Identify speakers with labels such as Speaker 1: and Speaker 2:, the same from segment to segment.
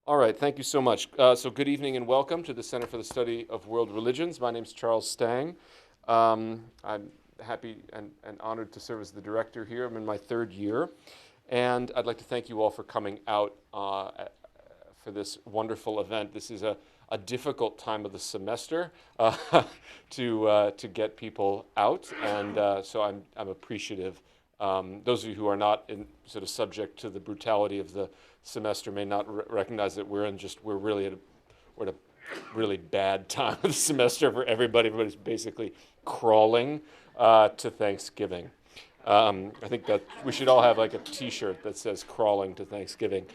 Speaker 1: All right, thank you so much. So good evening and welcome to the Center for the Study of World Religions. My name is Charles Stang. I'm happy and honored to serve as the director here. I'm in my third year. And I'd like to thank you all for coming out for this wonderful event. This is a difficult time of the semester to get people out, and so I'm appreciative. Those of you who are not sort of subject to the brutality of the semester may not recognize that we're at a really bad time of the semester for everybody. Everybody's basically crawling to Thanksgiving. I think that we should all have like a T-shirt that says "Crawling to Thanksgiving."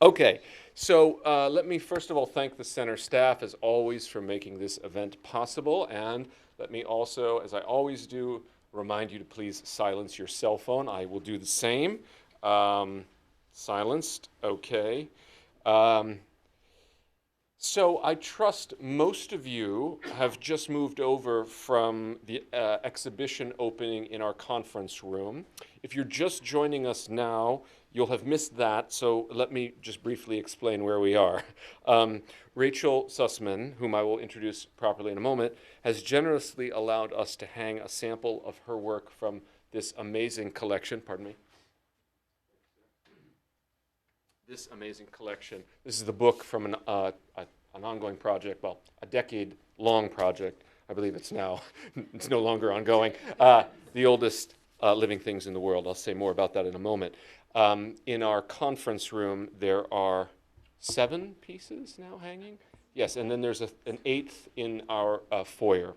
Speaker 1: Okay, so let me first of all thank the center staff, as always, for making this event possible, and let me also, as I always do, remind you to please silence your cell phone. I will do the same. Silenced, okay. So I trust most of you have just moved over from the exhibition opening in our conference room. If you're just joining us now, you'll have missed that, so let me just briefly explain where we are. Rachel Sussman, whom I will introduce properly in a moment, has generously allowed us to hang a sample of her work from this amazing collection. Pardon me. This amazing collection. This is the book from an ongoing project, well, a decade-long project. I believe it's now, it's no longer ongoing. The oldest living things in the world. I'll say more about that in a moment. In our conference room, there are 7 pieces now hanging. Yes, and then there's an 8th in our foyer.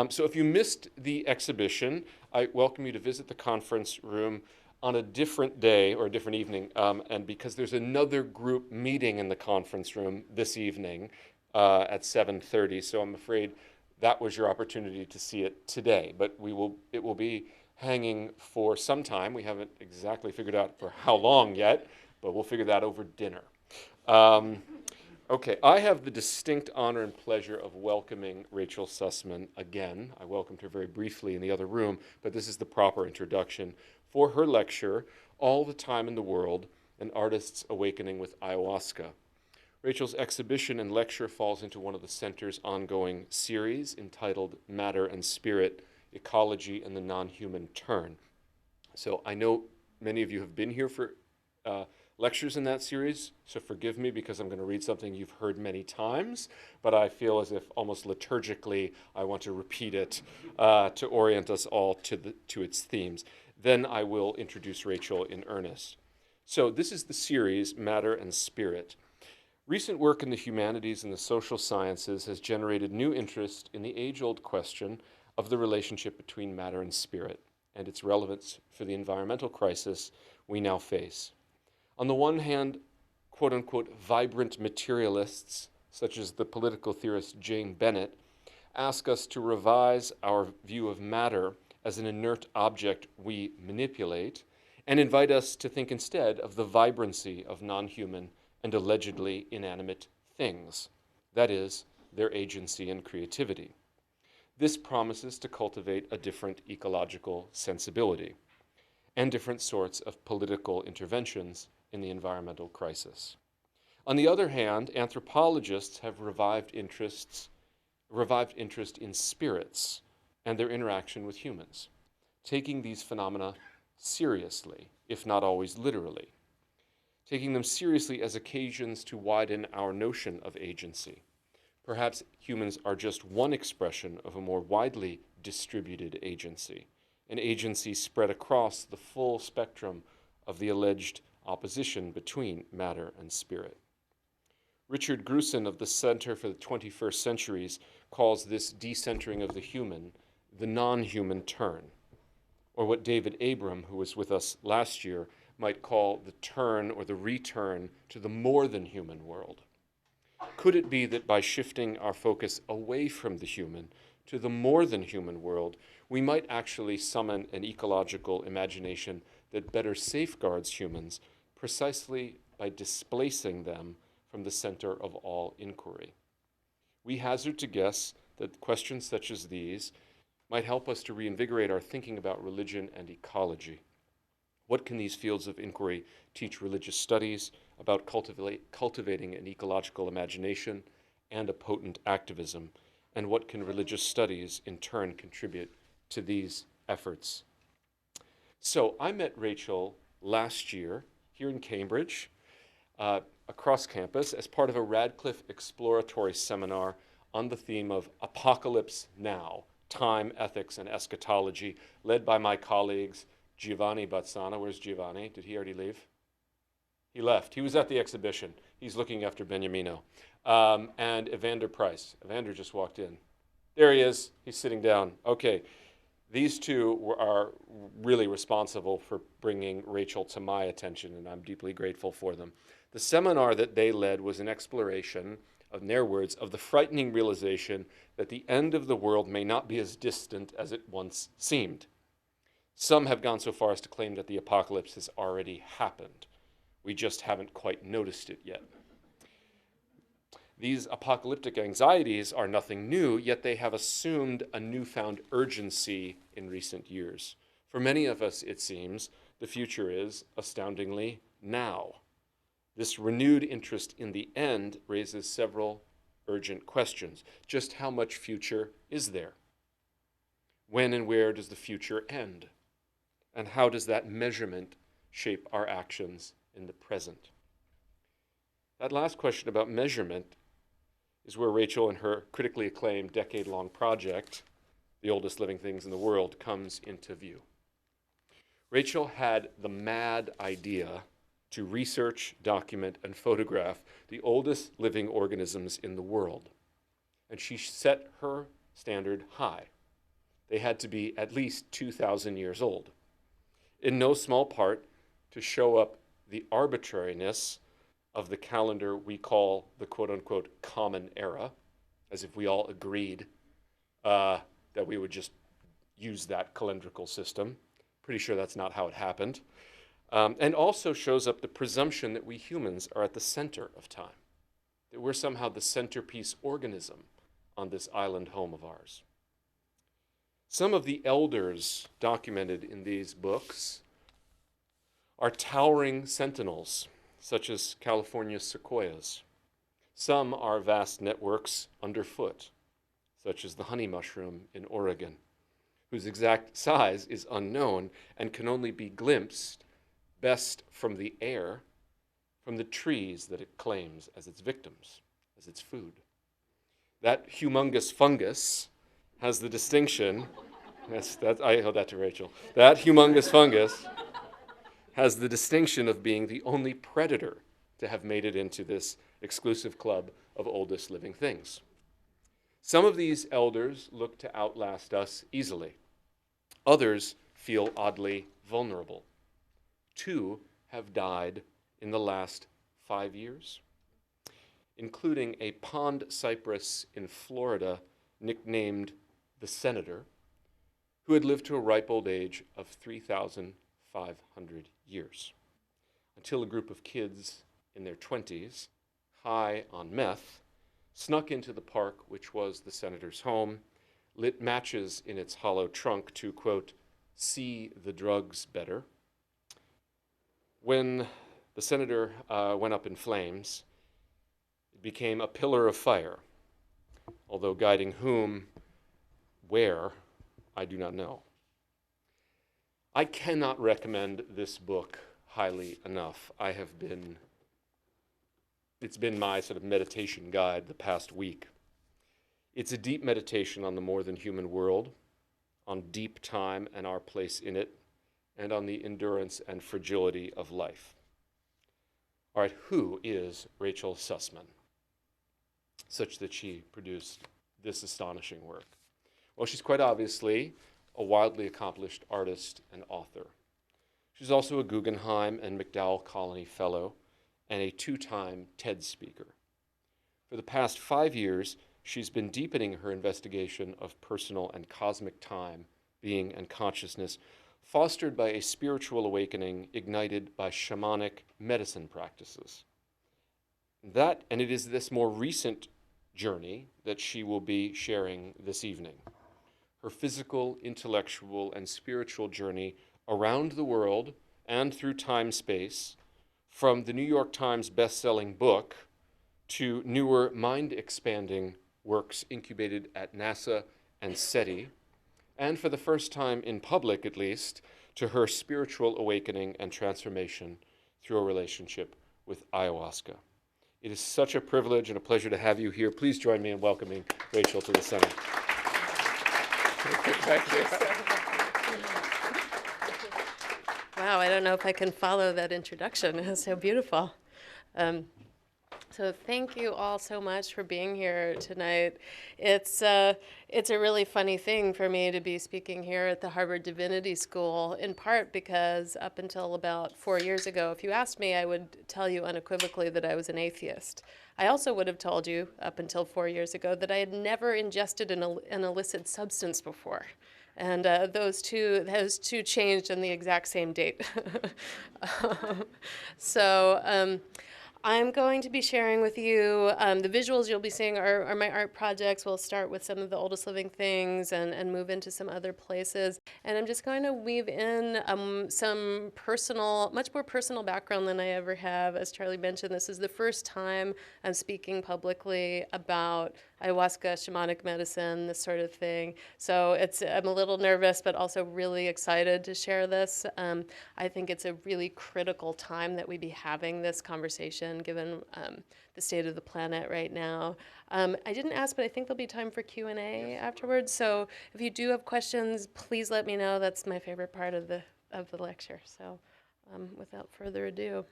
Speaker 1: So if you missed the exhibition, I welcome you to visit the conference room on a different day or a different evening, and because there's another group meeting in the conference room this evening at 7:30, so I'm afraid that was your opportunity to see it today. But it will be hanging for some time. We haven't exactly figured out for how long yet, but we'll figure that over dinner. Okay, I have the distinct honor and pleasure of welcoming Rachel Sussman again. I welcomed her very briefly in the other room, but this is the proper introduction for her lecture, All the Time in the World, An Artist's Awakening with Ayahuasca. Rachel's exhibition and lecture falls into one of the center's ongoing series entitled Matter and Spirit, Ecology and the Non-Human Turn. So I know many of you have been here for lectures in that series, so forgive me because I'm going to read something you've heard many times, but I feel as if almost liturgically I want to repeat it to orient us all to its themes. Then I will introduce Rachel in earnest. So this is the series, Matter and Spirit. Recent work in the humanities and the social sciences has generated new interest in the age-old question of the relationship between matter and spirit and its relevance for the environmental crisis we now face. On the one hand, quote-unquote vibrant materialists, such as the political theorist Jane Bennett, ask us to revise our view of matter as an inert object we manipulate, and invite us to think instead of the vibrancy of non-human and allegedly inanimate things, that is, their agency and creativity. This promises to cultivate a different ecological sensibility and different sorts of political interventions in the environmental crisis. On the other hand, anthropologists have revived interest in spirits and their interaction with humans, taking these phenomena seriously, if not always literally, taking them seriously as occasions to widen our notion of agency. Perhaps humans are just one expression of a more widely distributed agency, an agency spread across the full spectrum of the alleged opposition between matter and spirit. Richard Grusin of the Center for the 21st Centuries calls this decentering of the human the non-human turn, or what David Abram, who was with us last year, might call the turn or the return to the more than human world. Could it be that by shifting our focus away from the human to the more than human world, we might actually summon an ecological imagination that better safeguards humans precisely by displacing them from the center of all inquiry? We hazard to guess that questions such as these might help us to reinvigorate our thinking about religion and ecology. What can these fields of inquiry teach religious studies about cultivating an ecological imagination and a potent activism, and what can religious studies in turn contribute to these efforts. So I met Rachel last year here in Cambridge, across campus, as part of a Radcliffe exploratory seminar on the theme of Apocalypse Now, Time, Ethics, and Eschatology, led by my colleagues Giovanni Bazzana. Where's Giovanni? Did he already leave? He left. He was at the exhibition. He's looking after Beniamino. And Evander Price. Evander just walked in. There he is. He's sitting down. Okay. These two are really responsible for bringing Rachel to my attention, and I'm deeply grateful for them. The seminar that they led was an exploration, in their words, of the frightening realization that the end of the world may not be as distant as it once seemed. Some have gone so far as to claim that the apocalypse has already happened. We just haven't quite noticed it yet. These apocalyptic anxieties are nothing new, yet they have assumed a newfound urgency in recent years. For many of us, it seems, the future is, astoundingly, now. This renewed interest in the end raises several urgent questions. Just how much future is there? When and where does the future end? And how does that measurement shape our actions in the present? That last question about measurement is where Rachel and her critically acclaimed decade-long project, The Oldest Living Things in the World, comes into view. Rachel had the mad idea to research, document, and photograph the oldest living organisms in the world. And she set her standard high. They had to be at least 2,000 years old. In no small part to show up the arbitrariness of the calendar we call the quote-unquote common era, as if we all agreed that we would just use that calendrical system. Pretty sure that's not how it happened. And also shows up the presumption that we humans are at the center of time, that we're somehow the centerpiece organism on this island home of ours. Some of the elders documented in these books are towering sentinels, such as California's sequoias. Some are vast networks underfoot, such as the honey mushroom in Oregon, whose exact size is unknown and can only be glimpsed best from the air, from the trees that it claims as its victims, as its food. That humongous fungus has the distinction, I owe that to Rachel, that humongous fungus has the distinction of being the only predator to have made it into this exclusive club of oldest living things. Some of these elders look to outlast us easily. Others feel oddly vulnerable. 2 have died in the last 5 years, including a pond cypress in Florida nicknamed the Senator, who had lived to a ripe old age of 3,500 years, until a group of kids in their 20s, high on meth, snuck into the park, which was the senator's home, lit matches in its hollow trunk to, quote, see the drugs better. When the senator went up in flames, it became a pillar of fire, although guiding whom, where, I do not know. I cannot recommend this book highly enough. It's been my sort of meditation guide the past week. It's a deep meditation on the more than human world, on deep time and our place in it, and on the endurance and fragility of life. All right, who is Rachel Sussman, such that she produced this astonishing work? Well, she's quite obviously a wildly accomplished artist and author. She's also a Guggenheim and MacDowell Colony Fellow and a 2-time TED speaker. For the past 5 years, she's been deepening her investigation of personal and cosmic time, being, and consciousness, fostered by a spiritual awakening ignited by shamanic medicine practices. And it is this more recent journey that she will be sharing this evening. Her physical, intellectual, and spiritual journey around the world and through time-space from the New York Times best-selling book to newer mind-expanding works incubated at NASA and SETI, and for the first time in public at least, to her spiritual awakening and transformation through a relationship with ayahuasca. It is such a privilege and a pleasure to have you here. Please join me in welcoming Rachel to the center.
Speaker 2: Thank you. Wow, I don't know if I can follow that introduction. It was so beautiful. So thank you all so much for being here tonight. It's a really funny thing for me to be speaking here at the Harvard Divinity School, in part because up until about 4 years ago, if you asked me, I would tell you unequivocally that I was an atheist. I also would have told you up until 4 years ago that I had never ingested an illicit substance before. And those two changed on the exact same date. I'm going to be sharing with you the visuals you'll be seeing are my art projects. We'll start with some of the oldest living things and move into some other places. And I'm just going to weave in some much more personal background than I ever have. As Charlie mentioned, this is the first time I'm speaking publicly about ayahuasca, shamanic medicine, this sort of thing. So I'm a little nervous, but also really excited to share this. I think it's a really critical time that we be having this conversation, given the state of the planet right now. I didn't ask, but I think there'll be time for Q&A afterwards. So if you do have questions, please let me know. That's my favorite part of the lecture. So without further ado.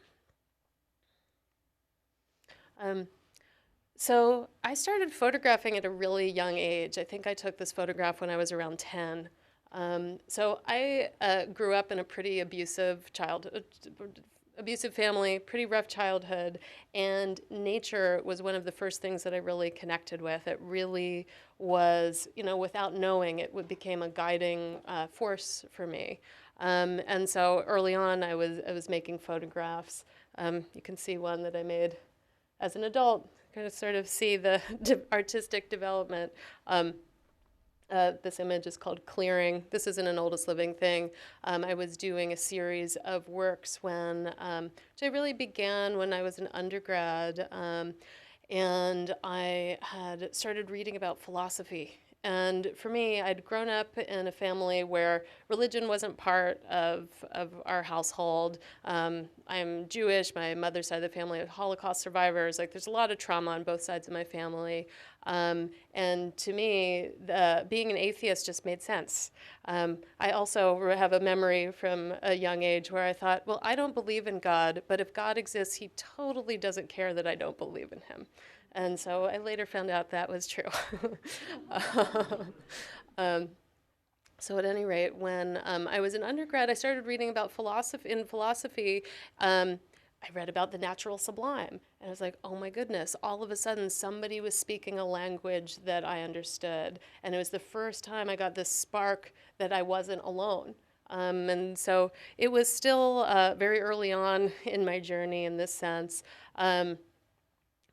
Speaker 2: So I started photographing at a really young age. I think I took this photograph when I was around 10. So I grew up in a pretty abusive family, pretty rough childhood, and nature was one of the first things that I really connected with. It really was, without knowing, it became a guiding force for me. And so early on, I was making photographs. You can see one that I made as an adult. Kind of sort of see the artistic development. This image is called Clearing. This isn't an oldest living thing. I was doing a series of works which I really began when I was an undergrad, and I had started reading about philosophy. And for me, I'd grown up in a family where religion wasn't part of our household. I'm Jewish. My mother's side of the family are Holocaust survivors. There's a lot of trauma on both sides of my family. And to me, being an atheist just made sense. I also have a memory from a young age where I thought, well, I don't believe in God, but if God exists, he totally doesn't care that I don't believe in him. And so I later found out that was true. So at any rate, when I was an undergrad, I started reading about philosophy. I read about the natural sublime. And I was like, oh my goodness, all of a sudden somebody was speaking a language that I understood. And it was the first time I got this spark that I wasn't alone. And so it was still very early on in my journey in this sense.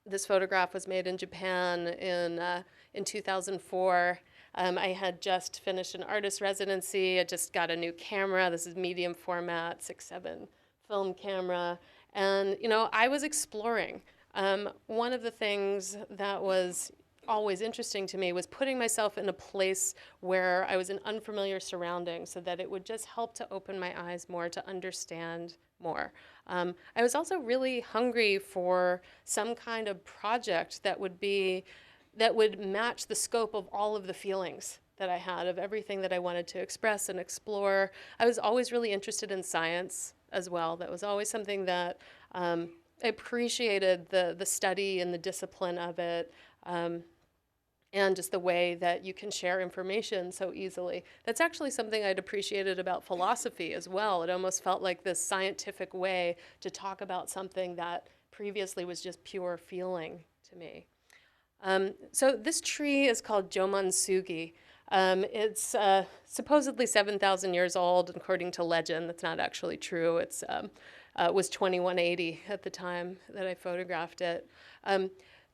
Speaker 2: This photograph was made in Japan in 2004. I had just finished an artist residency. I just got a new camera. This is medium format, 6:7 film camera. And, I was exploring. One of the things that was always interesting to me was putting myself in a place where I was in unfamiliar surroundings so that it would just help to open my eyes more, to understand more. I was also really hungry for some kind of project that would match the scope of all of the feelings that I had, of everything that I wanted to express and explore. I was always really interested in science as well. That was always something that I appreciated the study and the discipline of it. And just the way that you can share information so easily. That's actually something I'd appreciated about philosophy as well. It almost felt like this scientific way to talk about something that previously was just pure feeling to me. So this tree is called Jomansugi. It's supposedly 7,000 years old, according to legend. That's not actually true. It was 2180 at the time that I photographed it.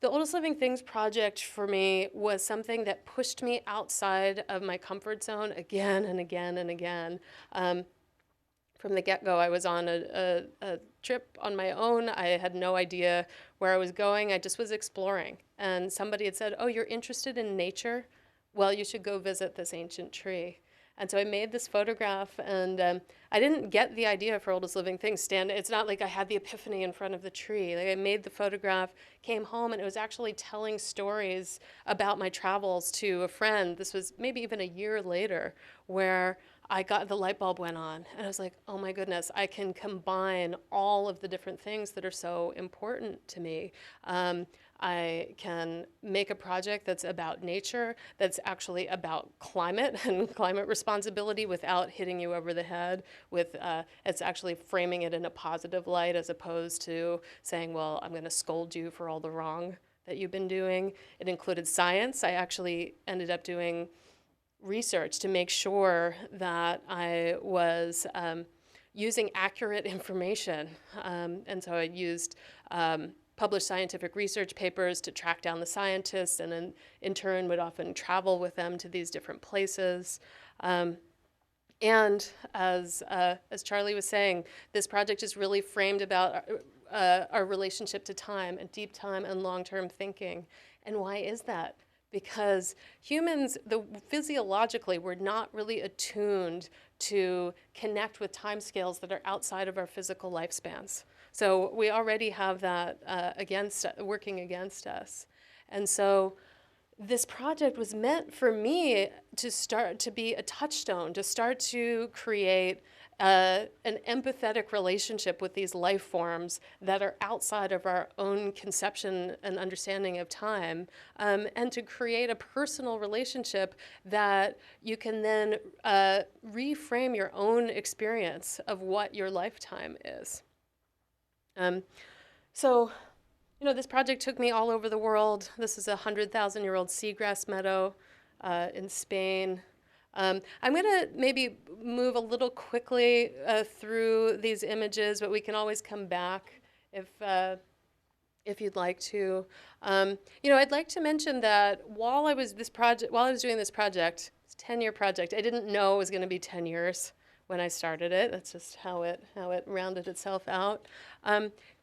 Speaker 2: The Oldest Living Things project for me was something that pushed me outside of my comfort zone again and again and again. from the get-go, I was on a trip on my own. I had no idea where I was going. I just was exploring. And somebody had said, oh, you're interested in nature? Well, you should go visit this ancient tree. And so I made this photograph, and I didn't get the idea for Oldest Living Thing. It's not like I had the epiphany in front of the tree. Like, I made the photograph, came home, and it was actually telling stories about my travels to a friend. This was maybe even a year later, where I got the light bulb went on, and I was like, oh my goodness, I can combine all of the different things that are so important to me. I can make a project that's about nature, that's actually about climate and climate responsibility without hitting you over the head with, it's actually framing it in a positive light as opposed to saying, well, I'm gonna scold you for all the wrong that you've been doing. It included science. I actually ended up doing research to make sure that I was using accurate information. And so I used published scientific research papers to track down the scientists, and then in turn would often travel with them to these different places. And as Charlie was saying, this project is really framed about our relationship to time and deep time and long-term thinking. And why is that? Because humans, physiologically, we're not really attuned to connect with timescales that are outside of our physical lifespans. So we already have that working against us. And so this project was meant for me to start to be a touchstone, to start to create an empathetic relationship with these life forms that are outside of our own conception and understanding of time, and to create a personal relationship that you can then reframe your own experience of what your lifetime is. So, you know, this project took me all over the world. This is a 100,000-year-old seagrass meadow in Spain. I'm going to maybe move a little quickly through these images, but we can always come back if you'd like to. You know, I'd like to mention that while I was doing this project, it's a 10-year project. I didn't know it was going to be 10 years when I started it. That's just how it rounded itself out.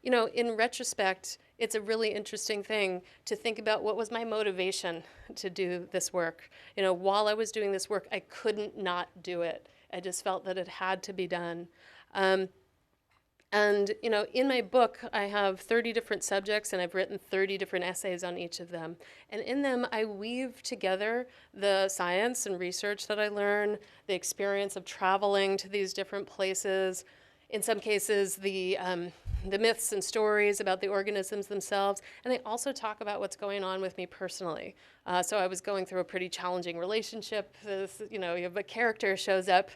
Speaker 2: You know, in retrospect, it's a really interesting thing to think about what was my motivation to do this work. You know, while I was doing this work, I couldn't not do it. I just felt that it had to be done. And, you know, in my book, I have 30 different subjects, and I've written 30 different essays on each of them. And in them, I weave together the science and research that I learn, the experience of traveling to these different places, in some cases, the myths and stories about the organisms themselves, and I also talk about what's going on with me personally. So I was going through a pretty challenging relationship. You know, a character shows up,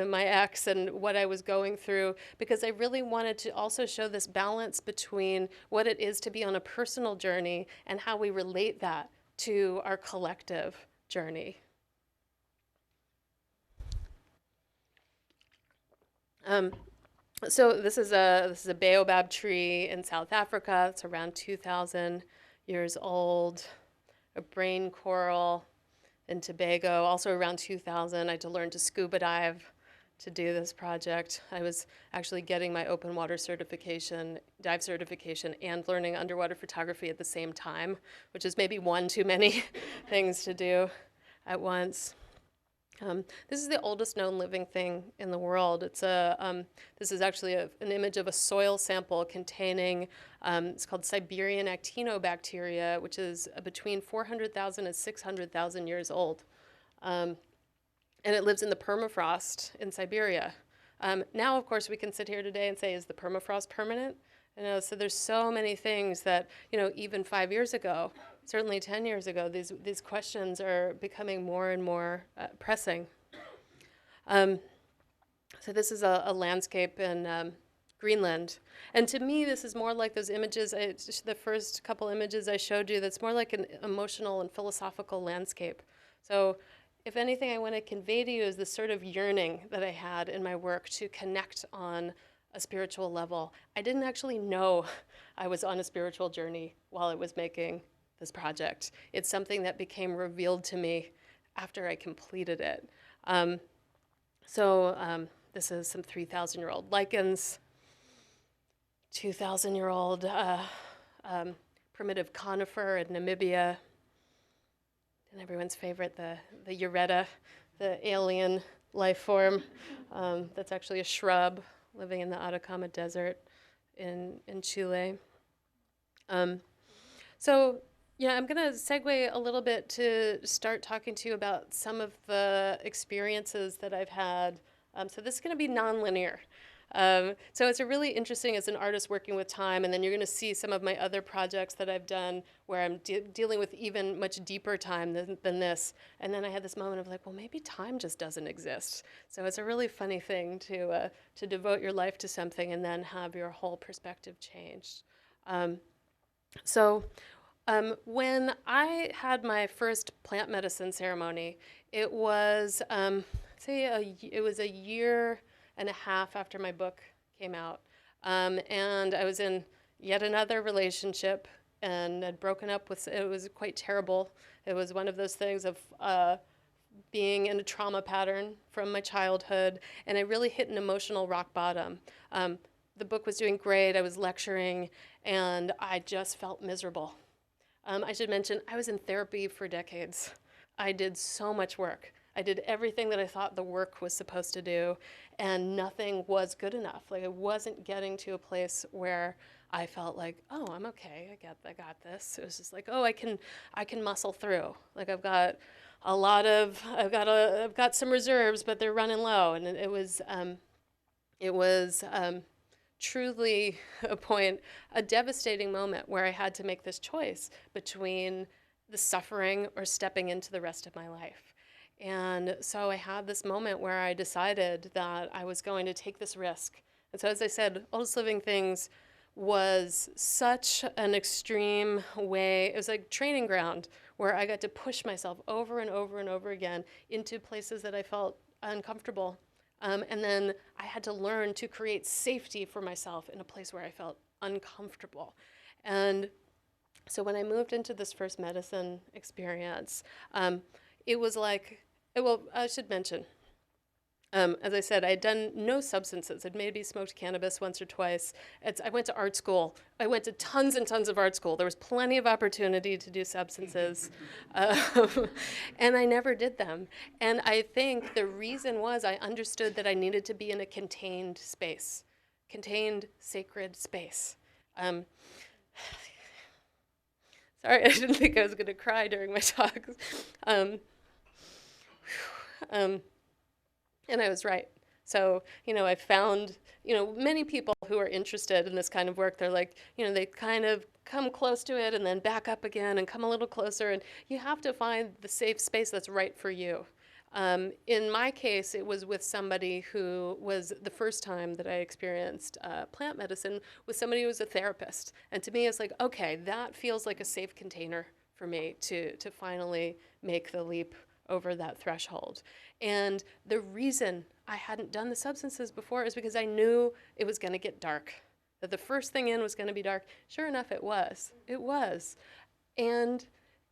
Speaker 2: my ex, and what I was going through, because I really wanted to also show this balance between what it is to be on a personal journey and how we relate that to our collective journey. So this is a baobab tree in South Africa. It's around 2,000 years old. A brain coral in Tobago, also around 2000. I had to learn to scuba dive to do this project. I was actually getting my open water certification, dive certification, and learning underwater photography at the same time, which is maybe one too many things to do at once. This is the oldest known living thing in the world. It's this is actually an image of a soil sample containing, it's called Siberian actinobacteria, which is between 400,000 and 600,000 years old. And it lives in the permafrost in Siberia. Now, of course, we can sit here today and say, is the permafrost permanent? You know, so there's so many things that, you know, even 5 years ago, certainly 10 years ago, these questions are becoming more and more pressing. So this is a landscape in Greenland. And to me, this is more like those images, the first couple images I showed you, that's more like an emotional and philosophical landscape. So if anything I want to convey to you is this sort of yearning that I had in my work to connect on a spiritual level. I didn't actually know I was on a spiritual journey while I was making this project. It's something that became revealed to me after I completed it. This is some 3,000-year-old lichens, 2,000-year-old primitive conifer in Namibia, and everyone's favorite, the Ureta, the alien life form. That's actually a shrub living in the Atacama Desert in Chile. So, yeah, I'm going to segue a little bit to start talking to you about some of the experiences that I've had. So this is going to be nonlinear. So it's a really interesting as an artist working with time, and then you're going to see some of my other projects that I've done where I'm dealing with even much deeper time than this. And then I had this moment of like, well, maybe time just doesn't exist. So it's a really funny thing to devote your life to something and then have your whole perspective changed. When I had my first plant medicine ceremony, it was, it was a year and a half after my book came out. And I was in yet another relationship and had broken up with, it was quite terrible. It was one of those things of being in a trauma pattern from my childhood, and I really hit an emotional rock bottom. The book was doing great, I was lecturing, and I just felt miserable. I should mention, I was in therapy for decades. I did so much work. I did everything that I thought the work was supposed to do, and nothing was good enough. Like, I wasn't getting to a place where I felt like, oh, I'm okay. I got this. It was just like, oh, I can muscle through. Like, I've got some reserves, but they're running low. And it was truly a devastating moment where I had to make this choice between the suffering or stepping into the rest of my life. And so I had this moment where I decided that I was going to take this risk. And so, as I said, Oldest Living Things was such an extreme way. It was like training ground where I got to push myself over and over and over again into places that I felt uncomfortable. And then I had to learn to create safety for myself in a place where I felt uncomfortable. And so when I moved into this first medicine experience, it was like, well, I should mention, as I said, I had done no substances. I'd maybe smoked cannabis once or twice. I went to art school. I went to tons and tons of art school. There was plenty of opportunity to do substances, and I never did them. And I think the reason was I understood that I needed to be in a contained space, contained sacred space. Sorry, I didn't think I was going to cry during my talks. And I was right. So, I found, many people who are interested in this kind of work, they're like, they kind of come close to it and then back up again and come a little closer. And you have to find the safe space that's right for you. In my case, it was with somebody who was the first time that I experienced plant medicine with somebody who was a therapist. And to me, it's like, okay, that feels like a safe container for me to finally make the leap over that threshold. And the reason I hadn't done the substances before is because I knew it was going to get dark, that the first thing in was going to be dark. Sure enough, it was. It was. And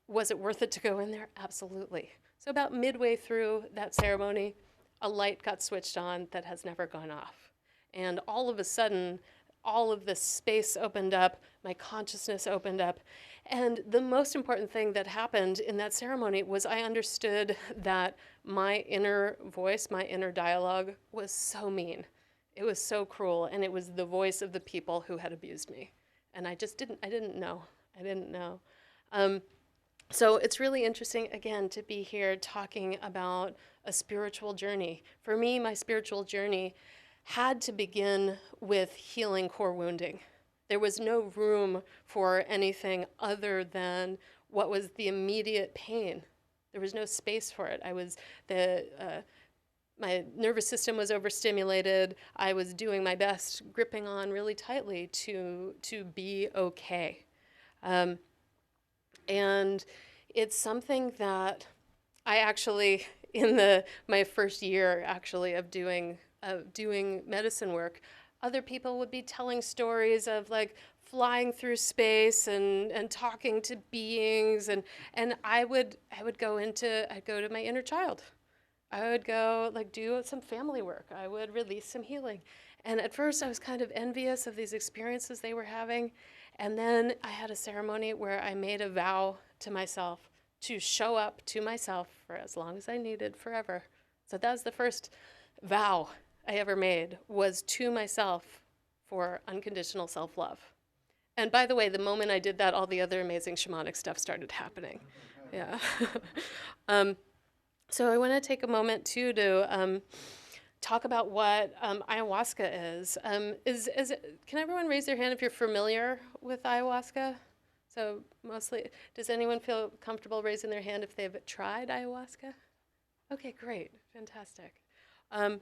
Speaker 2: was it worth it to go in there? Absolutely. So about midway through that ceremony, a light got switched on that has never gone off. And all of a sudden, all of this space opened up, my consciousness opened up. And the most important thing that happened in that ceremony was I understood that my inner voice, my inner dialogue was so mean. It was so cruel, and it was the voice of the people who had abused me. And I didn't know. So it's really interesting, again, to be here talking about a spiritual journey. For me, my spiritual journey had to begin with healing core wounding. There was no room for anything other than what was the immediate pain. There was no space for it. My nervous system was overstimulated. I was doing my best, gripping on really tightly to be okay. And it's something that I actually, in my first year actually of doing medicine work, other people would be telling stories of like flying through space and talking to beings, and I'd go to my inner child. I would go like do some family work. I would release some healing. And at first I was kind of envious of these experiences they were having. And then I had a ceremony where I made a vow to myself to show up to myself for as long as I needed, forever. So that was the first vow I ever made, was to myself for unconditional self-love. And by the way, the moment I did that, all the other amazing shamanic stuff started happening. Yeah. um, so I want to take a moment too to talk about what ayahuasca is. Can everyone raise their hand if you're familiar with ayahuasca? So mostly, does anyone feel comfortable raising their hand if they've tried ayahuasca? Okay, great, fantastic. Um,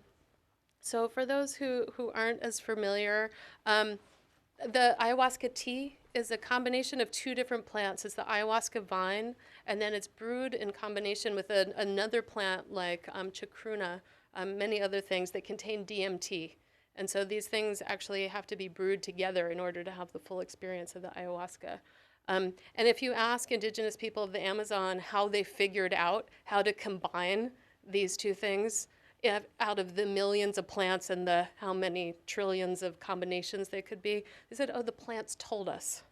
Speaker 2: so for those who aren't as familiar, the ayahuasca tea is a combination of two different plants. It's the ayahuasca vine, and then it's brewed in combination with another plant like chacruna, many other things that contain DMT. And so these things actually have to be brewed together in order to have the full experience of the ayahuasca. And if you ask indigenous people of the Amazon how they figured out how to combine these two things, out of the millions of plants and the how many trillions of combinations they could be, they said, oh, the plants told us.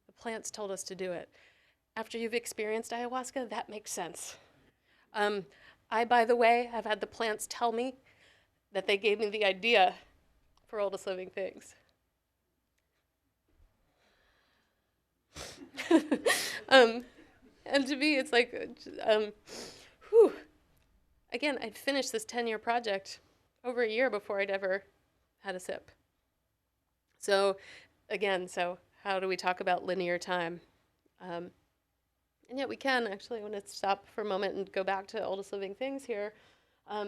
Speaker 2: The plants told us to do it. After you've experienced ayahuasca, that makes sense. I, by the way, have had the plants tell me that they gave me the idea for Oldest Living Things. And to me, it's like, whew. Again, I'd finished this 10-year project over a year before I'd ever had a sip. So again, so how do we talk about linear time? And yet we can, actually. I want to stop for a moment and go back to Oldest Living Things here.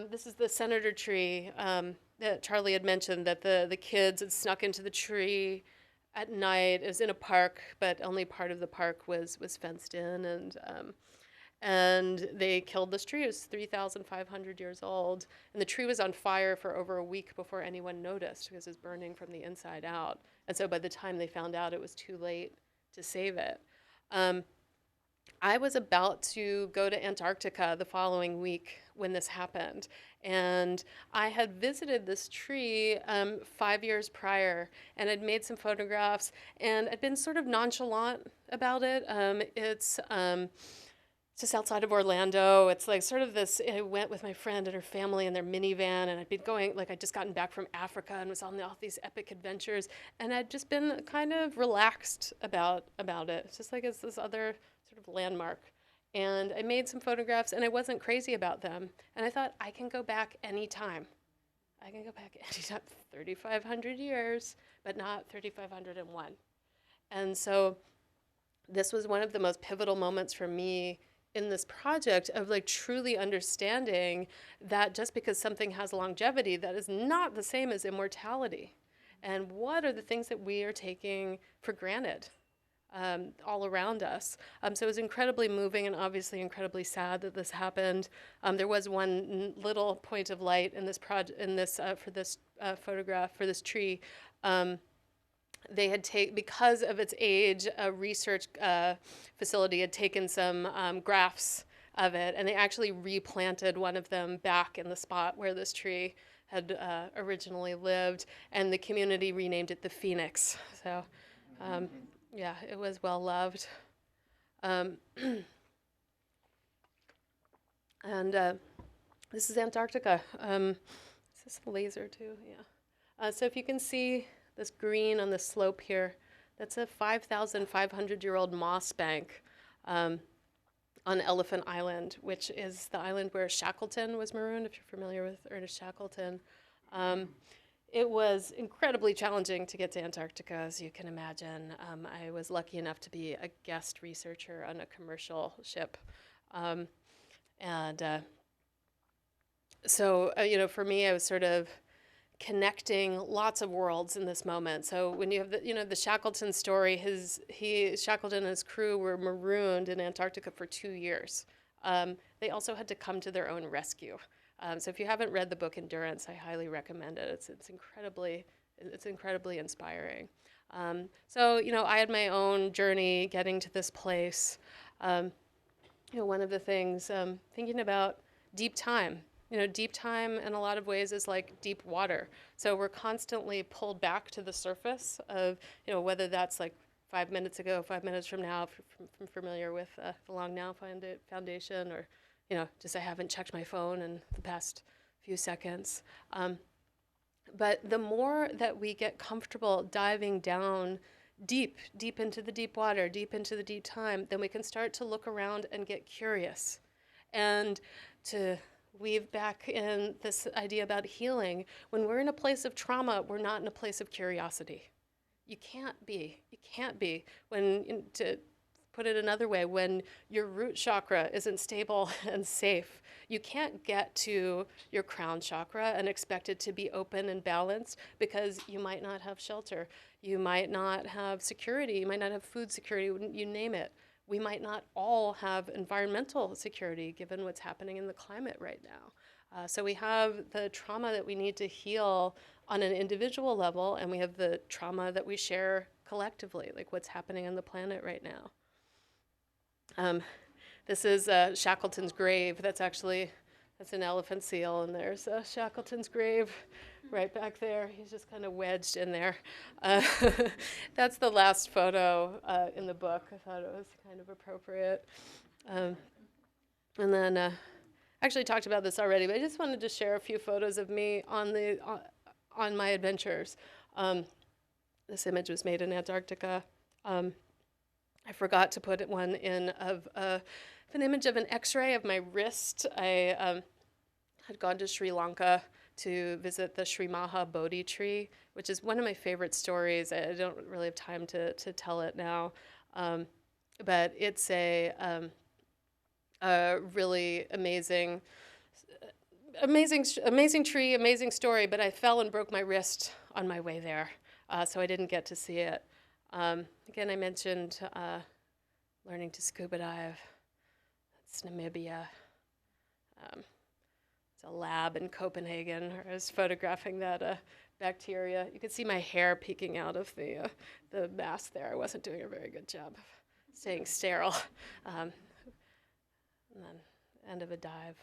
Speaker 2: This is the senator tree that Charlie had mentioned, that the kids had snuck into the tree at night. It was in a park, but only part of the park was fenced in, and they killed this tree. It was 3,500 years old, and the tree was on fire for over a week before anyone noticed because it was burning from the inside out. And so by the time they found out, it was too late to save it. I was about to go to Antarctica the following week when this happened, and I had visited this tree 5 years prior, and I'd made some photographs, and I'd been sort of nonchalant about it. It's just outside of Orlando. It's like sort of this, I went with my friend and her family in their minivan, and I'd been going, like I'd just gotten back from Africa and was on all these epic adventures, and I'd just been kind of relaxed about it. It's just like it's this other sort of landmark. And I made some photographs, and I wasn't crazy about them. And I thought, I can go back anytime. I can go back anytime, 3,500 years, but not 3,501. And so this was one of the most pivotal moments for me in this project of like truly understanding that just because something has longevity, that is not the same as immortality. And what are the things that we are taking for granted all around us? So it was incredibly moving and obviously incredibly sad that this happened. There was one little point of light in this for this photograph for this tree. They had because of its age, a research facility had taken some grafts of it, and they actually replanted one of them back in the spot where this tree had originally lived, and the community renamed it the Phoenix. So, yeah, it was well loved. And this is Antarctica. Is this a laser too? Yeah. So if you can see this green on the slope here, that's a 5,500-year-old moss bank on Elephant Island, which is the island where Shackleton was marooned, if you're familiar with Ernest Shackleton. It was incredibly challenging to get to Antarctica, as you can imagine. I was lucky enough to be a guest researcher on a commercial ship. So, for me, I was sort of connecting lots of worlds in this moment. So when you have the Shackleton story, Shackleton and his crew were marooned in Antarctica for 2 years. They also had to come to their own rescue. So if you haven't read the book Endurance, I highly recommend it. It's incredibly inspiring. So I had my own journey getting to this place. One of the things, thinking about deep time. deep time in a lot of ways is like deep water. So we're constantly pulled back to the surface of, whether that's like 5 minutes ago, 5 minutes from now, if I'm familiar with the Long Now Foundation, or, just I haven't checked my phone in the past few seconds. But the more that we get comfortable diving down deep into the deep water, deep into the deep time, then we can start to look around and get curious. And to weave back in this idea about healing, when we're in a place of trauma, we're not in a place of curiosity. You can't be. To put it another way, when your root chakra isn't stable and safe, you can't get to your crown chakra and expect it to be open and balanced, because you might not have shelter. You might not have security. You might not have food security, you name it. We might not all have environmental security given what's happening in the climate right now. So we have the trauma that we need to heal on an individual level, and we have the trauma that we share collectively, like what's happening on the planet right now. This is Shackleton's grave. That's an elephant seal, and there's Shackleton's grave right back there. He's just kind of wedged in there. That's the last photo in the book. I thought it was kind of appropriate. And then, I actually talked about this already, but I just wanted to share a few photos of me on my adventures. This image was made in Antarctica. I forgot to put one in of an image of an X-ray of my wrist. I had gone to Sri Lanka to visit the Sri Maha Bodhi tree, which is one of my favorite stories. I don't really have time to tell it now, but it's a really amazing tree, amazing story. But I fell and broke my wrist on my way there, so I didn't get to see it. Again, I mentioned learning to scuba dive. That's Namibia. It's a lab in Copenhagen where I was photographing that bacteria. You could see my hair peeking out of the mask there. I wasn't doing a very good job of staying sterile. And then end of a dive.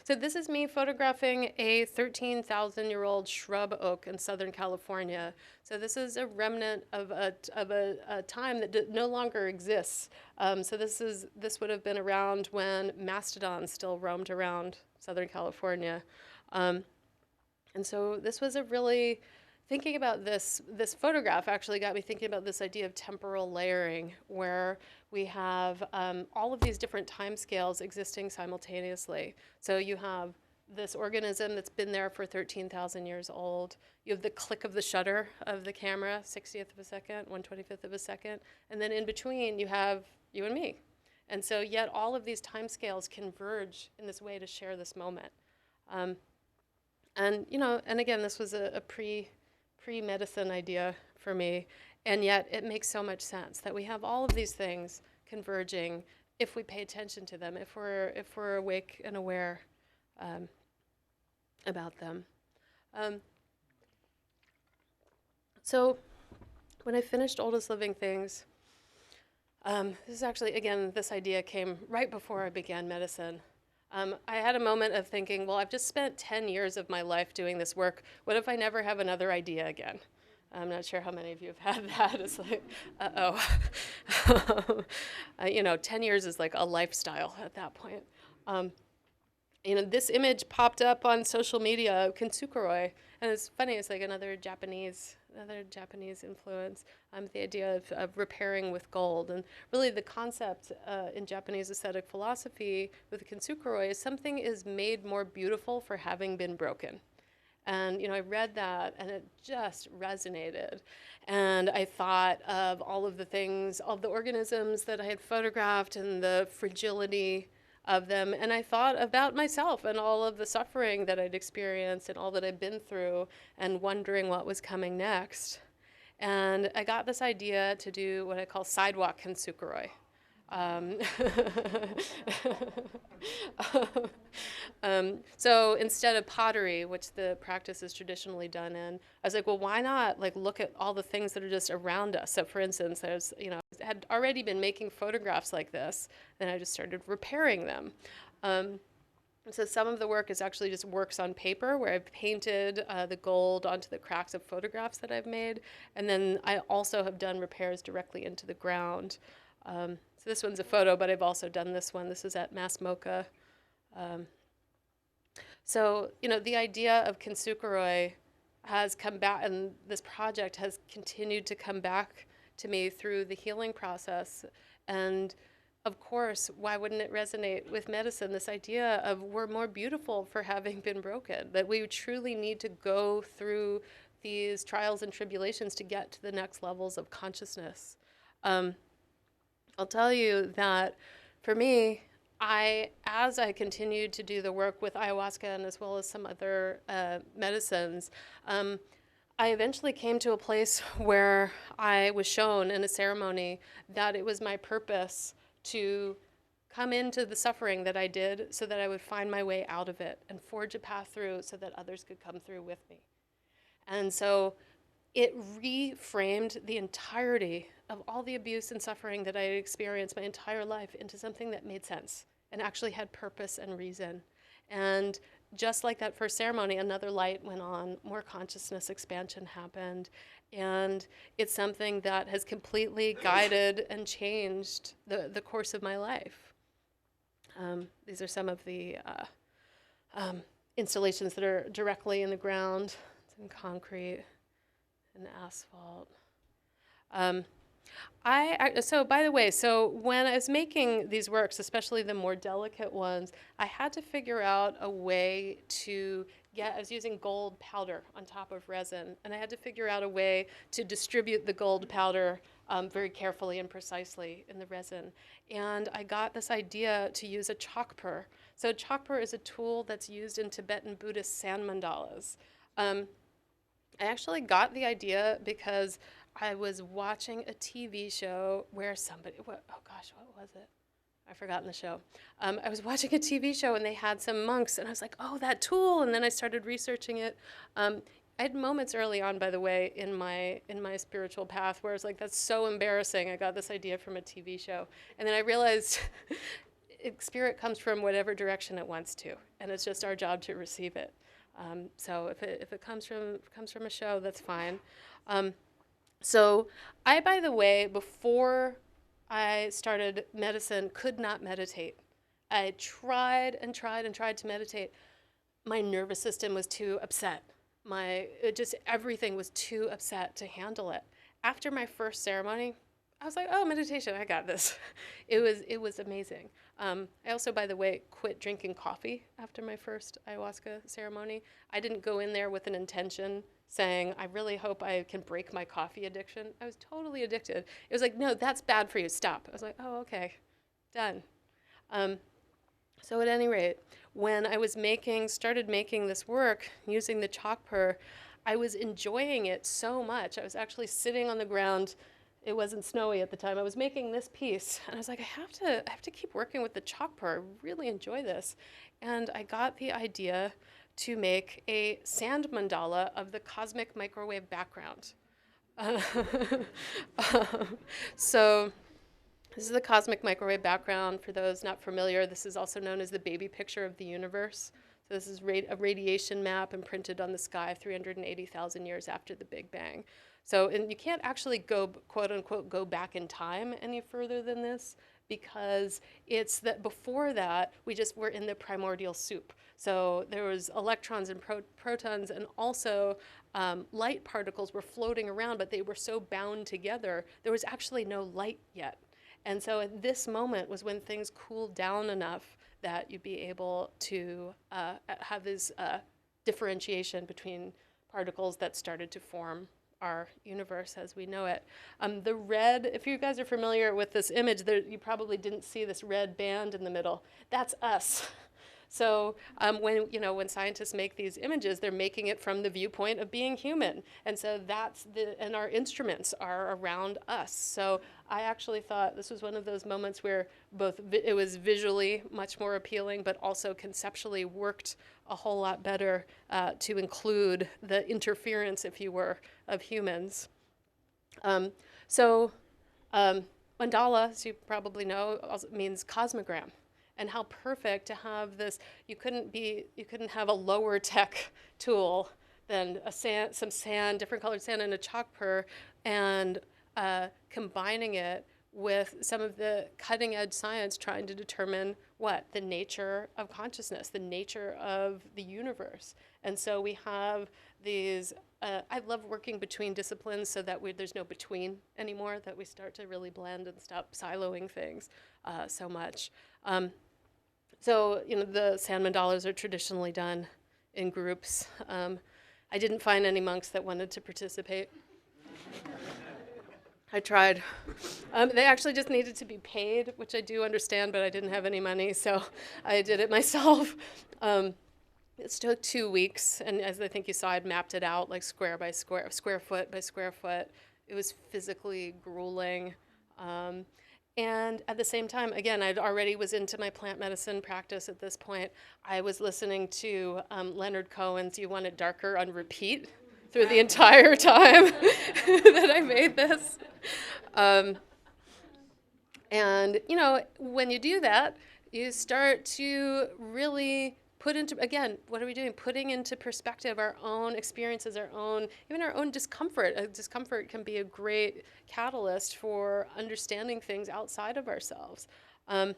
Speaker 2: So this is me photographing a 13,000-year-old shrub oak in Southern California. So this is a remnant of a time that no longer exists. So this would have been around when mastodons still roamed around Southern California. And so this was thinking about this photograph actually got me thinking about this idea of temporal layering, where we have all of these different time scales existing simultaneously. So you have this organism that's been there for 13,000 years old. You have the click of the shutter of the camera, 60th of a second, 1/25th of a second. And then in between, you have you and me. And so yet all of these time scales converge in this way to share this moment. And again, this was a pre-medicine idea for me, and yet it makes so much sense that we have all of these things converging if we pay attention to them, if we're awake and aware about them. So when I finished Oldest Living Things, this is actually, again, this idea came right before I began medicine. I had a moment of thinking, well, I've just spent 10 years of my life doing this work. What if I never have another idea again? I'm not sure how many of you have had that. It's like, 10 years is like a lifestyle at that point. This image popped up on social media of Kintsukuroi, and it's funny. It's like another Japanese influence. The idea of repairing with gold, and really the concept in Japanese aesthetic philosophy with Kintsukuroi is something is made more beautiful for having been broken. And I read that, and it just resonated. And I thought of all of the things, all of the organisms that I had photographed, and the fragility of them. And I thought about myself and all of the suffering that I'd experienced and all that I'd been through, and wondering what was coming next. And I got this idea to do what I call sidewalk Kintsukuroi. So instead of pottery, which the practice is traditionally done in, I was like, well, why not look at all the things that are just around us? So for instance, there's, I had already been making photographs like this, then I just started repairing them. And So some of the work is actually just works on paper where I've painted the gold onto the cracks of photographs that I've made. And then I also have done repairs directly into the ground. So this one's a photo, but I've also done this one. This is at Mass MoCA. So, the idea of Kintsukuroi has come back, and this project has continued to come back to me through the healing process. And of course, why wouldn't it resonate with medicine? This idea of we're more beautiful for having been broken, that we truly need to go through these trials and tribulations to get to the next levels of consciousness. I'll tell you that for me, as I continued to do the work with ayahuasca and as well as some other medicines, I eventually came to a place where I was shown in a ceremony that it was my purpose to come into the suffering that I did so that I would find my way out of it and forge a path through so that others could come through with me. And so it reframed the entirety of all the abuse and suffering that I had experienced my entire life into something that made sense and actually had purpose and reason. And just like that first ceremony, another light went on, more consciousness expansion happened, and it's something that has completely guided and changed the course of my life. These are some of the installations that are directly in the ground. It's in concrete and asphalt. So by the way, so when I was making these works, especially the more delicate ones, I had to figure out a way to I was using gold powder on top of resin, and I had to figure out a way to distribute the gold powder very carefully and precisely in the resin. And I got this idea to use a chokpur. So chokpur is a tool that's used in Tibetan Buddhist sand mandalas. I actually got the idea because I was watching a TV show where what was it? I've forgotten the show. I was watching a TV show and they had some monks, and I was like, oh, that tool. And then I started researching it. I had moments early on, by the way, in my spiritual path where I was like, that's so embarrassing. I got this idea from a TV show. And then I realized spirit comes from whatever direction it wants to, and it's just our job to receive it. So if it comes from a show, that's fine. So I, by the way, before I started medicine, could not meditate. I tried and tried and tried to meditate. My nervous system was too upset. Everything was too upset to handle it. After my first ceremony, I was like, oh, meditation, I got this. It was amazing. I also, by the way, quit drinking coffee after my first ayahuasca ceremony. I didn't go in there with an intention saying, I really hope I can break my coffee addiction. I was totally addicted. It was like, no, that's bad for you, stop. I was like, oh, okay, done. So at any rate, when I started making this work using the chokpur, I was enjoying it so much. I was actually sitting on the ground. It wasn't snowy at the time. I was making this piece, and I was like, I have to keep working with the chokpur. I really enjoy this. And I got the idea to make a sand mandala of the cosmic microwave background. So this is the cosmic microwave background. For those not familiar, this is also known as the baby picture of the universe. So this is a radiation map imprinted on the sky 380,000 years after the Big Bang. So, and you can't actually go, quote unquote, go back in time any further than this, because it's that before that, we just were in the primordial soup. So there was electrons and protons, and also light particles were floating around, but they were so bound together, there was actually no light yet. And so at this moment was when things cooled down enough that you'd be able to have this differentiation between particles that started to form our universe as we know it. The red, if you guys are familiar with this image, you probably didn't see this red band in the middle. That's us. So when scientists make these images, they're making it from the viewpoint of being human. And so and our instruments are around us. So I actually thought this was one of those moments where both it was visually much more appealing, but also conceptually worked a whole lot better to include the interference, if you were, of humans. Mandala, as you probably know, also means cosmogram. and how perfect to have this. You couldn't have a lower tech tool than some sand, different colored sand, and a chalk purr, and combining it with some of the cutting edge science trying to determine the nature of consciousness, the nature of the universe. And so we have these, I love working between disciplines so that there's no between anymore, that we start to really blend and stop siloing things so much. So, the sand mandalas are traditionally done in groups. I didn't find any monks that wanted to participate. I tried. They actually just needed to be paid, which I do understand, but I didn't have any money, so I did it myself. It took 2 weeks, and as I think you saw, I'd mapped it out like square by square, square foot by square foot. It was physically grueling. And at the same time, again, I already was into my plant medicine practice at this point. I was listening to Leonard Cohen's You Want It Darker on repeat through the entire time that I made this. And, when you do that, you start to really put into, again, what are we doing? Putting into perspective our own experiences, even our own discomfort. Discomfort can be a great catalyst for understanding things outside of ourselves. And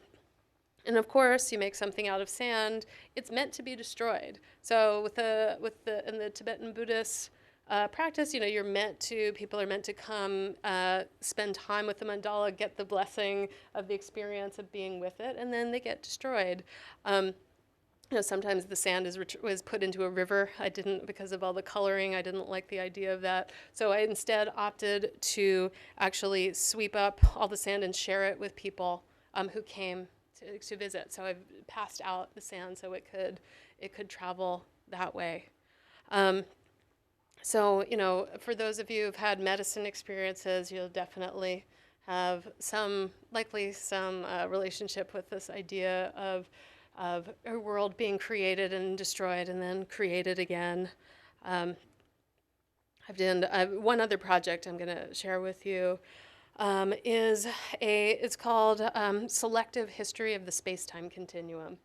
Speaker 2: of course, you make something out of sand, it's meant to be destroyed. So in the Tibetan Buddhist practice, people are meant to come, spend time with the mandala, get the blessing of the experience of being with it, and then they get destroyed. Sometimes the sand was put into a river. I didn't, because of all the coloring, I didn't like the idea of that. So I instead opted to actually sweep up all the sand and share it with people who came to visit. So I've passed out the sand so it could travel that way. So, for those of you who've had medicine experiences, you'll definitely have likely some relationship with this idea of a world being created and destroyed and then created again. I've done one other project I'm going to share with you. It's called Selective History of the Space-Time Continuum.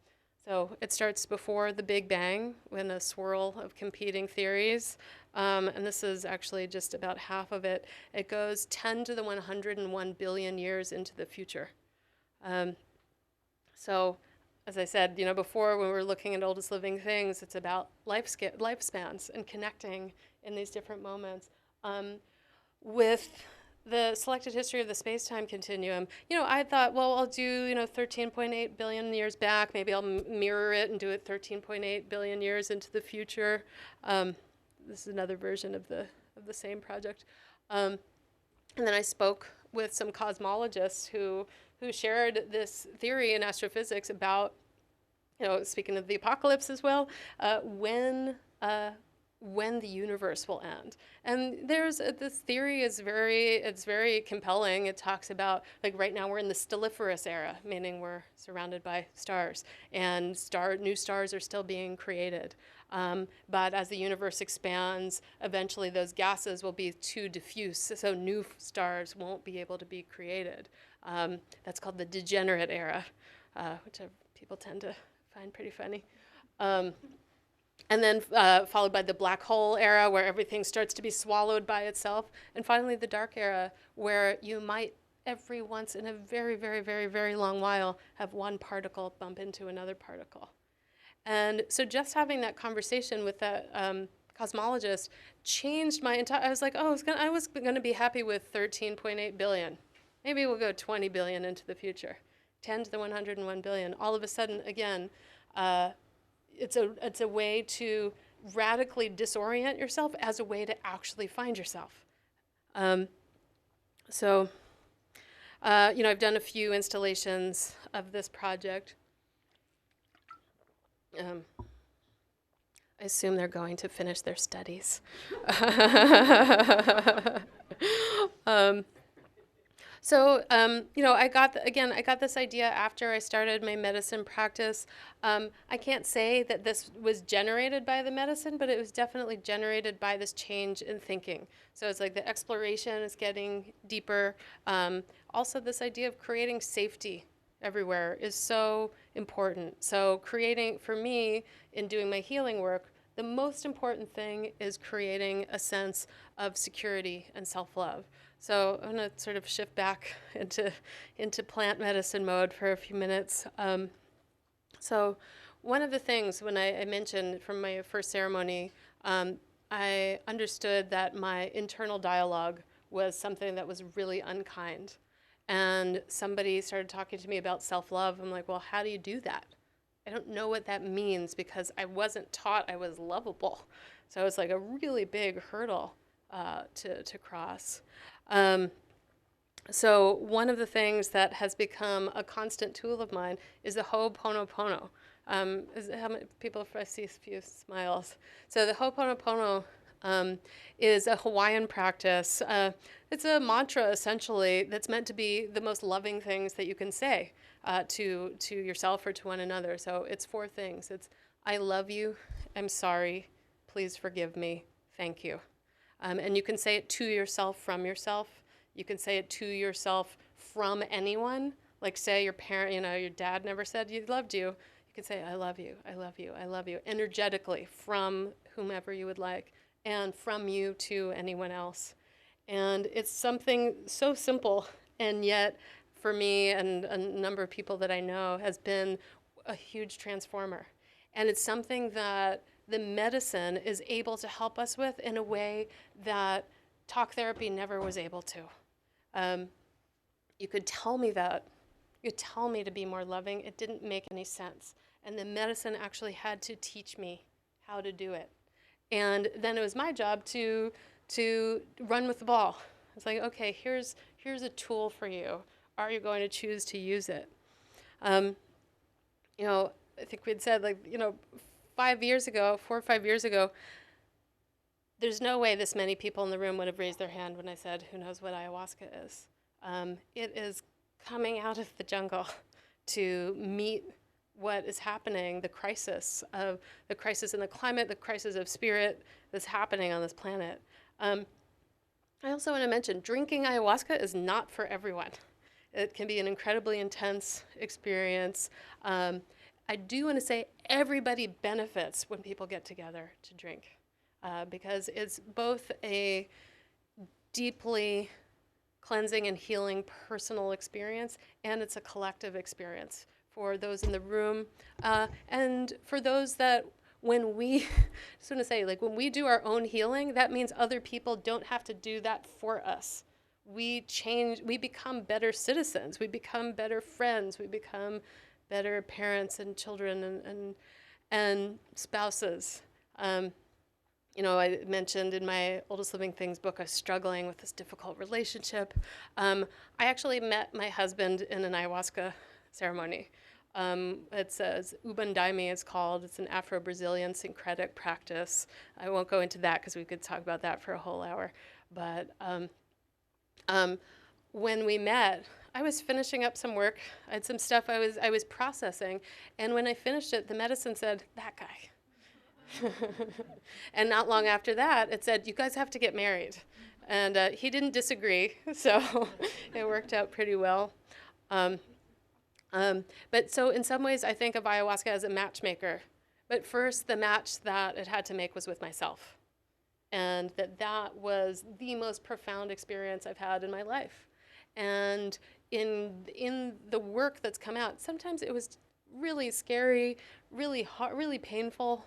Speaker 2: So it starts before the Big Bang, when a swirl of competing theories, and this is actually just about half of it. It goes 10 to the 101 billion years into the future. So, as I said, before, when we were looking at oldest living things, it's about lifespans and connecting in these different moments. With the selected history of the space-time continuum, I thought, well, I'll do, 13.8 billion years back. Maybe I'll mirror it and do it 13.8 billion years into the future. This is another version of the same project. And then I spoke with some cosmologists who shared this theory in astrophysics about, speaking of the apocalypse as well, when the universe will end. And this theory is very compelling. It talks about, like, right now we're in the stelliferous era, meaning we're surrounded by stars, and new stars are still being created. But as the universe expands, eventually those gases will be too diffuse, so new stars won't be able to be created. That's called the degenerate era, which people tend to find pretty funny. And then followed by the black hole era, where everything starts to be swallowed by itself. And finally, the dark era, where you might, every once in a very, very, very, very long while, have one particle bump into another particle. And so just having that conversation with that cosmologist changed my entire, I was like, oh, I was going to be happy with 13.8 billion. Maybe we'll go 20 billion into the future. 10 to the 101 billion. All of a sudden, again, it's a way to radically disorient yourself as a way to actually find yourself. So, I've done a few installations of this project. I assume they're going to finish their studies. So, I got this idea after I started my medicine practice. I can't say that this was generated by the medicine, but it was definitely generated by this change in thinking. So it's like the exploration is getting deeper. Also, this idea of creating safety everywhere is so important. So creating, for me, in doing my healing work, the most important thing is creating a sense of security and self-love. So I'm going to sort of shift back into plant medicine mode for a few minutes. So one of the things when I mentioned from my first ceremony, I understood that my internal dialogue was something that was really unkind. And somebody started talking to me about self-love. I'm like, well, how do you do that? I don't know what that means because I wasn't taught I was lovable. So it's like a really big hurdle to cross. So one of the things that has become a constant tool of mine is the Ho'oponopono. How many people, if I see a few smiles. So the Ho'oponopono is a Hawaiian practice. It's a mantra, essentially, that's meant to be the most loving things that you can say to yourself or to one another. So it's 4 things. It's, I love you, I'm sorry, please forgive me, thank you. And you can say it to yourself from yourself. You can say it to yourself from anyone. Like say your parent, your dad never said he loved you. You can say, I love you, I love you, I love you, energetically from whomever you would like, and from you to anyone else. And it's something so simple, and yet for me and a number of people that I know has been a huge transformer. And it's something that the medicine is able to help us with in a way that talk therapy never was able to. You could tell me that. You could tell me to be more loving. It didn't make any sense. And the medicine actually had to teach me how to do it. And then it was my job to run with the ball. It's like, okay, here's a tool for you. Are you going to choose to use it? I think we'd said 5 years ago, 4 or 5 years ago, there's no way this many people in the room would have raised their hand when I said, who knows what ayahuasca is. It is coming out of the jungle to meet what is happening, the crisis in the climate, the crisis of spirit that's happening on this planet. I also want to mention, drinking ayahuasca is not for everyone. It can be an incredibly intense experience. I do want to say everybody benefits when people get together to drink. Because it's both a deeply cleansing and healing personal experience, and it's a collective experience for those in the room, and for those that when we, just want to say, when we do our own healing, that means other people don't have to do that for us. We become better citizens, we become better friends, we become better parents and children and spouses. I mentioned in my Oldest Living Things book, I was struggling with this difficult relationship. I actually met my husband in an ayahuasca ceremony. It says Ubandaimi, it's called. It's an Afro-Brazilian syncretic practice. I won't go into that because we could talk about that for a whole hour. But when we met, I was finishing up some work. I had some stuff I was processing. And when I finished it, the medicine said, that guy. And not long after that, it said, you guys have to get married. And he didn't disagree, so it worked out pretty well. But so in some ways, I think of ayahuasca as a matchmaker. But first, the match that it had to make was with myself. And that was the most profound experience I've had in my life. And in the work that's come out, sometimes it was really scary, really hard, really painful.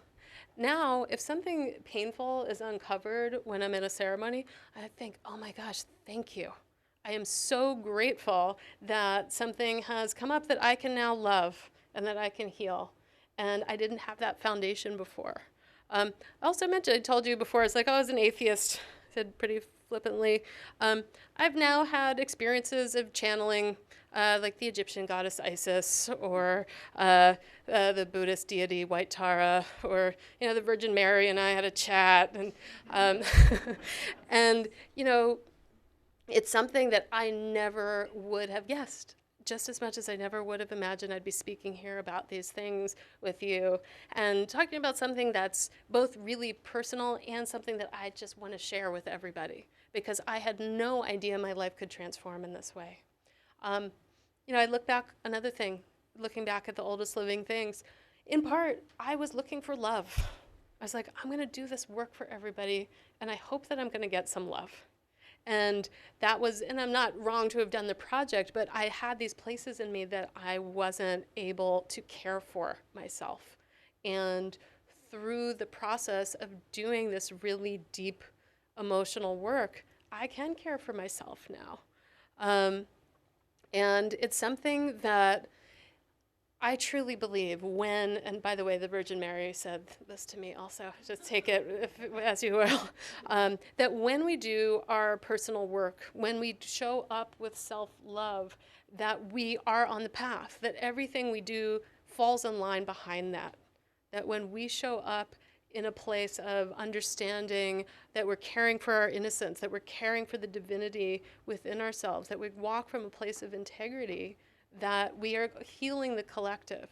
Speaker 2: Now, if something painful is uncovered when I'm in a ceremony, I think, oh my gosh, thank you. I am so grateful that something has come up that I can now love and that I can heal. And I didn't have that foundation before. I also mentioned, I told you before, it's like, I was an atheist, I said pretty flippantly. I've now had experiences of channeling like the Egyptian goddess Isis, or the Buddhist deity White Tara, or the Virgin Mary and I had a chat, and and it's something that I never would have guessed. Just as much as I never would have imagined I'd be speaking here about these things with you and talking about something that's both really personal and something that I just want to share with everybody, because I had no idea my life could transform in this way. I look back, another thing, looking back at the oldest living things, in part, I was looking for love. I was like, I'm going to do this work for everybody, and I hope that I'm going to get some love. And that was, and I'm not wrong to have done the project, but I had these places in me that I wasn't able to care for myself. And through the process of doing this really deep emotional work, I can care for myself now. And it's something that I truly believe when, and by the way, the Virgin Mary said this to me also, just take it as you will, that when we do our personal work, when we show up with self-love, that we are on the path, that everything we do falls in line behind that. That when we show up in a place of understanding that we're caring for our innocence, that we're caring for the divinity within ourselves, that we walk from a place of integrity, that we are healing the collective.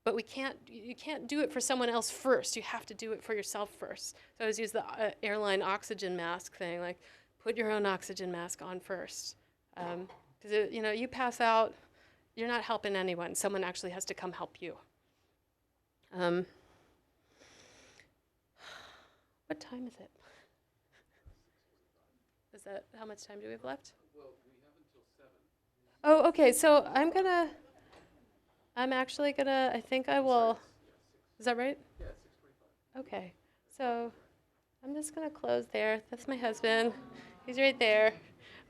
Speaker 2: But you can't do it for someone else first. You have to do it for yourself first. So I always use the airline oxygen mask thing, like put your own oxygen mask on first. Because you pass out, you're not helping anyone. Someone actually has to come help you. What time is it? Is that, how much time do we have left?
Speaker 1: Well, we have until 7.
Speaker 2: Oh, okay, so I think I will, is that right?
Speaker 1: Yeah, 6:45.
Speaker 2: Okay, so I'm just gonna close there. That's my husband, he's right there.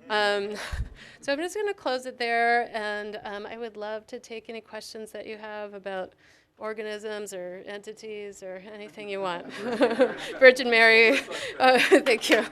Speaker 2: So I'm just gonna close it there, and I would love to take any questions that you have about organisms or entities or anything you want. Virgin Mary, thank you.